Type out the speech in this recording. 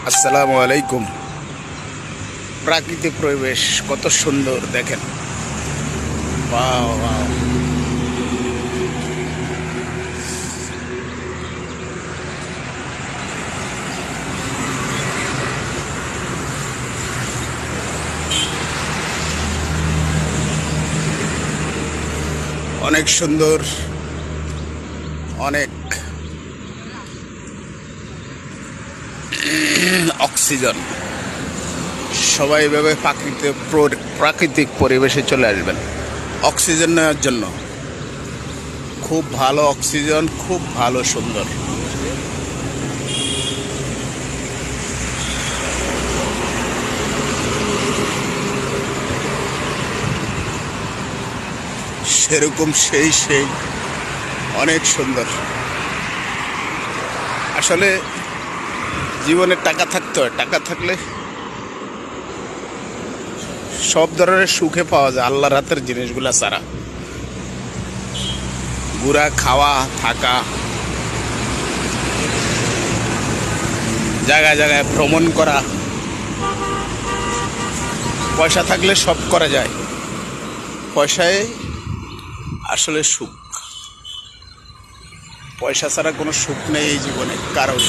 আসসালামু আলাইকুম। প্রাকৃতিক পরিবেশ কত সুন্দর দেখেন। Wow wow. অনেক সুন্দর, অনেক অক্সিজেন। সবাই এভাবে প্রাকৃতিক পরিবেশে চলে আসবেন অক্সিজেন নেওয়ার জন্য। খুব ভালো অক্সিজেন, খুব ভালো সুন্দর। সেরকম সেই অনেক সুন্দর। আসলে জীবনে টাকা থাকতে হয়, টাকা থাকলে সব ধরনের সুখে পাওয়া যায় আল্লাহর হাতের জিনিসগুলা ছাড়া। ঘোরা, খাওয়া, থাকা, জায়গায় জায়গায় ভ্রমণ করা, পয়সা থাকলে সব করা যায়। পয়সায় আসলে সুখ, পয়সা ছাড়া কোনো সুখ নেই এই জীবনে কারণ